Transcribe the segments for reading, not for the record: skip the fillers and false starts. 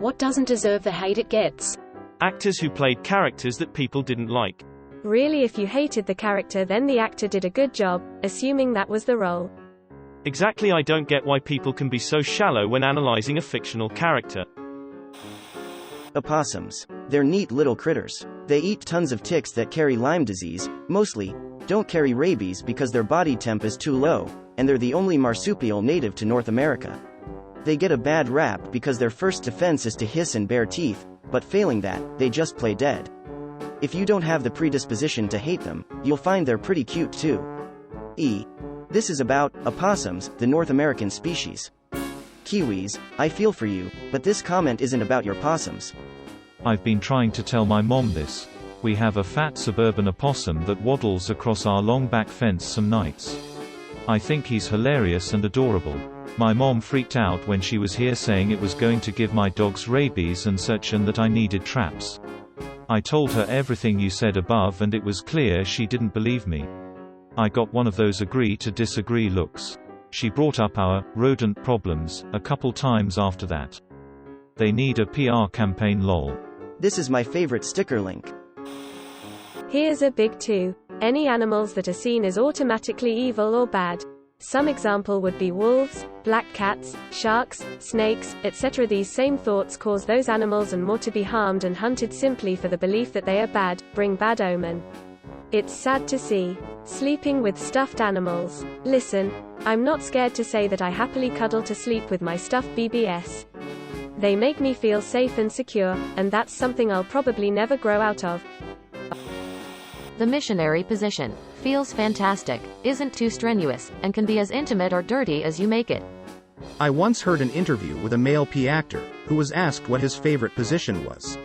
What doesn't deserve the hate it gets? Actors who played characters that people didn't like. Really, if you hated the character, then the actor did a good job, assuming that was the role. Exactly, I don't get why people can be so shallow when analyzing a fictional character. Opossums. They're neat little critters. They eat tons of ticks that carry Lyme disease, mostly, don't carry rabies because their body temp is too low, and they're the only marsupial native to North America. They get a bad rap because their first defense is to hiss and bare teeth, but failing that, they just play dead. If you don't have the predisposition to hate them, you'll find they're pretty cute too. This is about opossums, the North American species. Kiwis, I feel for you, but this comment isn't about your possums. I've been trying to tell my mom this. We have a fat suburban opossum that waddles across our long back fence some nights. I think he's hilarious and adorable. My mom freaked out when she was here saying it was going to give my dogs rabies and such and that I needed traps. I told her everything you said above and it was clear she didn't believe me. I got one of those agree to disagree looks. She brought up our rodent problems a couple times after that. They need a PR campaign lol. This is my favorite sticker link. Here's a big 2. Any animals that are seen as automatically evil or bad. Some example would be wolves, black cats, sharks, snakes, etc. These same thoughts cause those animals and more to be harmed and hunted simply for the belief that they are bad, bring bad omen. It's sad to see. Sleeping with stuffed animals. Listen, I'm not scared to say that I happily cuddle to sleep with my stuffed BBS. They make me feel safe and secure, and that's something I'll probably never grow out of. The missionary position feels fantastic, isn't too strenuous, and can be as intimate or dirty as you make it. I once heard an interview with a male P actor, who was asked what his favorite position was.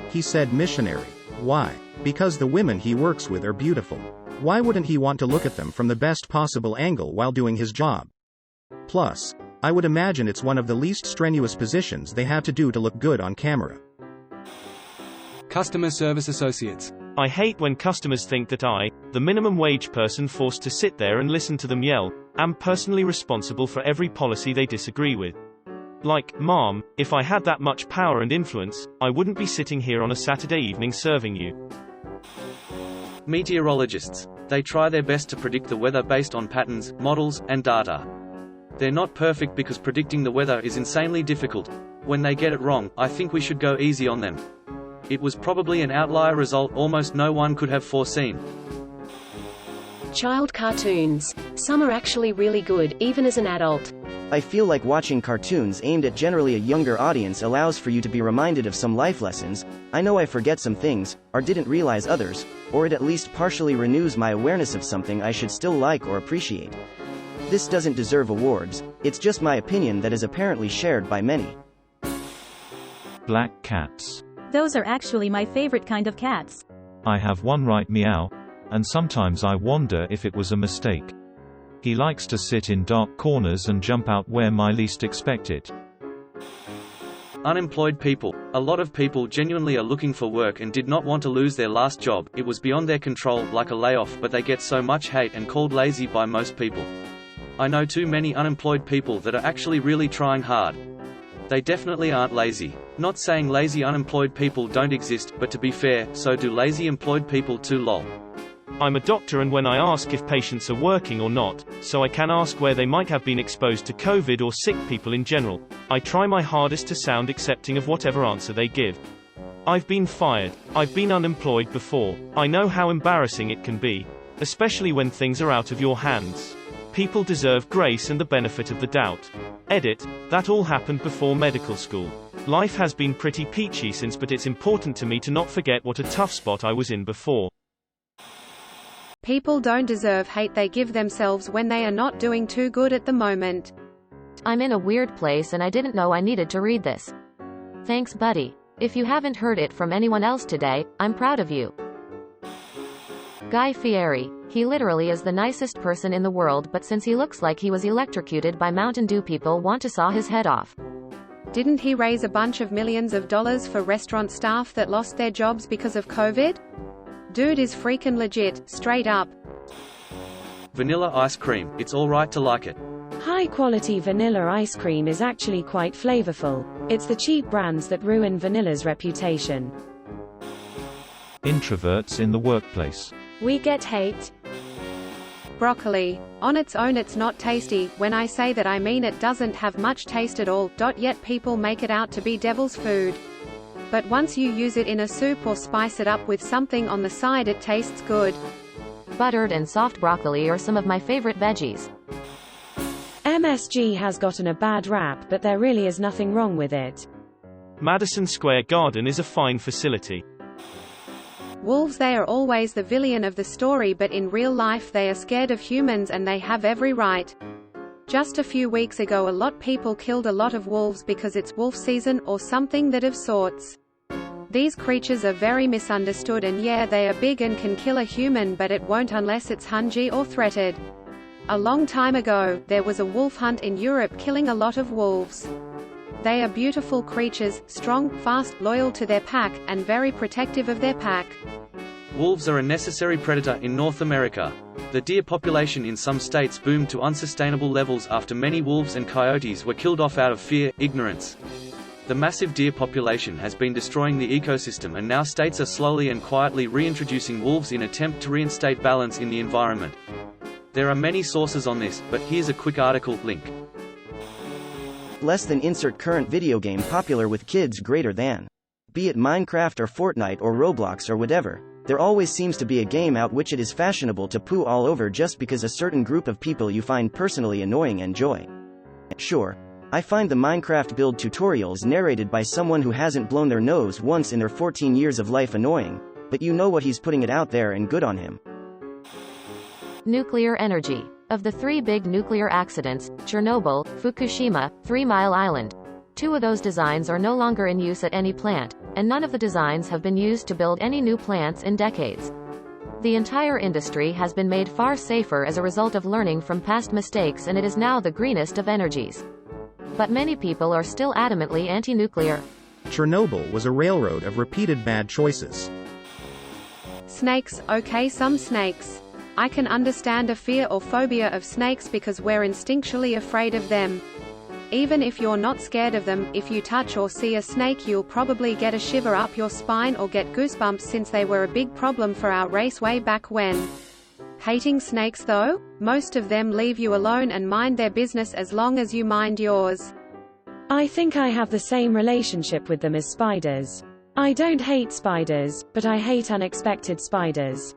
He said missionary. Why? Because the women he works with are beautiful. Why wouldn't he want to look at them from the best possible angle while doing his job? Plus, I would imagine it's one of the least strenuous positions they have to do to look good on camera. Customer service associates. I hate when customers think that I, the minimum wage person forced to sit there and listen to them yell, am personally responsible for every policy they disagree with. Like, ma'am, if I had that much power and influence, I wouldn't be sitting here on a Saturday evening serving you. Meteorologists. They try their best to predict the weather based on patterns, models, and data. They're not perfect because predicting the weather is insanely difficult. When they get it wrong, I think we should go easy on them. It was probably an outlier result almost no one could have foreseen. Child cartoons. Some are actually really good, even as an adult. I feel like watching cartoons aimed at generally a younger audience allows for you to be reminded of some life lessons. I know I forget some things, or didn't realize others, or it at least partially renews my awareness of something I should still like or appreciate. This doesn't deserve awards, it's just my opinion that is apparently shared by many. Black cats. Those are actually my favorite kind of cats. I have one right meow, and sometimes I wonder if it was a mistake. He likes to sit in dark corners and jump out where I least expect it. Unemployed people. A lot of people genuinely are looking for work and did not want to lose their last job. It was beyond their control, like a layoff, but they get so much hate and called lazy by most people. I know too many unemployed people that are actually really trying hard. They definitely aren't lazy. Not saying lazy unemployed people don't exist, but to be fair, so do lazy employed people too lol. I'm a doctor, and when I ask if patients are working or not, so I can ask where they might have been exposed to COVID or sick people in general, I try my hardest to sound accepting of whatever answer they give. I've been fired. I've been unemployed before. I know how embarrassing it can be, especially when things are out of your hands. People deserve grace and the benefit of the doubt. Edit. That all happened before medical school. Life has been pretty peachy since, but it's important to me to not forget what a tough spot I was in before. People don't deserve hate they give themselves when they are not doing too good at the moment. I'm in a weird place and I didn't know I needed to read this. Thanks, buddy. If you haven't heard it from anyone else today, I'm proud of you. Guy Fieri. He literally is the nicest person in the world, but since he looks like he was electrocuted by Mountain Dew, people want to saw his head off. Didn't he raise a bunch of millions of dollars for restaurant staff that lost their jobs because of COVID? Dude is freaking legit, straight up. Vanilla ice cream. It's alright to like it. High quality vanilla ice cream is actually quite flavorful. It's the cheap brands that ruin vanilla's reputation. Introverts in the workplace. We get hate. Broccoli. On its own it's not tasty, when I say that I mean it doesn't have much taste at all, yet people make it out to be devil's food. But once you use it in a soup or spice it up with something on the side it tastes good. Buttered and soft broccoli are some of my favorite veggies. MSG has gotten a bad rap, but there really is nothing wrong with it. Madison Square Garden is a fine facility. Wolves. They are always the villain of the story, but in real life they are scared of humans and they have every right. Just a few weeks ago a lot people killed a lot of wolves because it's wolf season, or something that of sorts. These creatures are very misunderstood, and yeah, they are big and can kill a human, but it won't unless it's hungry or threatened. A long time ago, there was a wolf hunt in Europe killing a lot of wolves. They are beautiful creatures, strong, fast, loyal to their pack, and very protective of their pack. Wolves are a necessary predator in North America. The deer population in some states boomed to unsustainable levels after many wolves and coyotes were killed off out of fear, ignorance. The massive deer population has been destroying the ecosystem, and now states are slowly and quietly reintroducing wolves in attempt to reinstate balance in the environment. There are many sources on this, but here's a quick article link. Less than insert current video game popular with kids greater than. Be it Minecraft or Fortnite or Roblox or whatever, there always seems to be a game out which it is fashionable to poo all over just because a certain group of people you find personally annoying enjoy. Sure, I find the Minecraft build tutorials narrated by someone who hasn't blown their nose once in their 14 years of life annoying, but you know what, he's putting it out there and good on him. Nuclear energy. Of the 3 big nuclear accidents, Chernobyl, Fukushima, 3 Mile Island, 2 of those designs are no longer in use at any plant, and none of the designs have been used to build any new plants in decades. The entire industry has been made far safer as a result of learning from past mistakes, and it is now the greenest of energies. But many people are still adamantly anti-nuclear. Chernobyl was a railroad of repeated bad choices. Snakes. Okay, some snakes. I can understand a fear or phobia of snakes because we're instinctually afraid of them. Even if you're not scared of them, if you touch or see a snake you'll probably get a shiver up your spine or get goosebumps, since they were a big problem for our race way back when. Hating snakes though? Most of them leave you alone and mind their business as long as you mind yours. I think I have the same relationship with them as spiders. I don't hate spiders, but I hate unexpected spiders.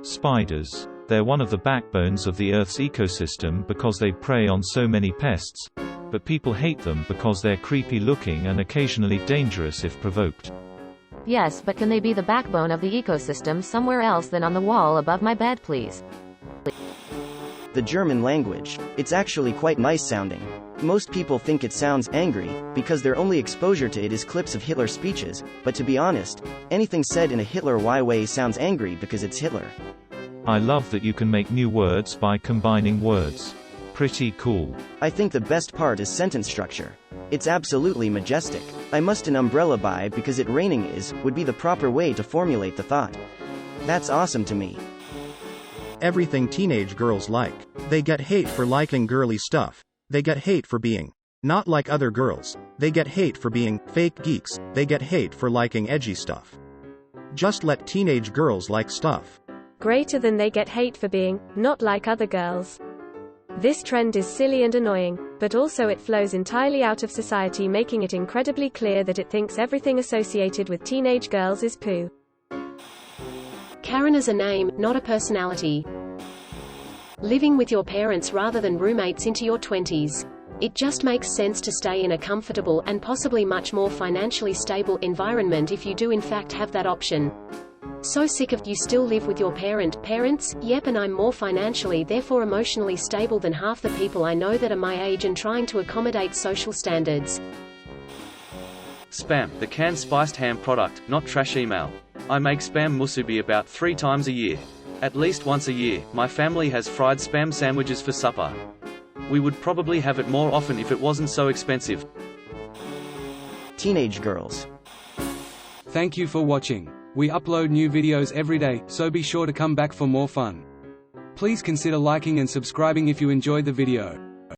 Spiders. They're one of the backbones of the Earth's ecosystem because they prey on so many pests, but people hate them because they're creepy looking and occasionally dangerous if provoked. Yes, but can they be the backbone of the ecosystem somewhere else than on the wall above my bed, please? The German language. It's actually quite nice sounding. Most people think it sounds angry, because their only exposure to it is clips of Hitler speeches, but to be honest, anything said in a Hitler way sounds angry because it's Hitler. I love that you can make new words by combining words. Pretty cool. I think the best part is sentence structure. It's absolutely majestic. I must an umbrella buy because it raining would be the proper way to formulate the thought. That's awesome to me. Everything teenage girls like. They get hate for liking girly stuff. They get hate for being not like other girls. They get hate for being fake geeks. They get hate for liking edgy stuff. Just let teenage girls like stuff. Greater than they get hate for being not like other girls. This trend is silly and annoying, but also it flows entirely out of society, making it incredibly clear that it thinks everything associated with teenage girls is poo. Karen is a name, not a personality. Living with your parents rather than roommates into your 20s. It just makes sense to stay in a comfortable, and possibly much more financially stable, environment if you do in fact have that option. So sick of you still live with your parents, yep, and I'm more financially, therefore emotionally stable than half the people I know that are my age and trying to accommodate social standards. Spam, the canned spiced ham product, not trash email. I make spam musubi about 3 times a year. At least once a year, my family has fried spam sandwiches for supper. We would probably have it more often if it wasn't so expensive. Teenage girls. Thank you for watching. We upload new videos every day, so be sure to come back for more fun. Please consider liking and subscribing if you enjoyed the video.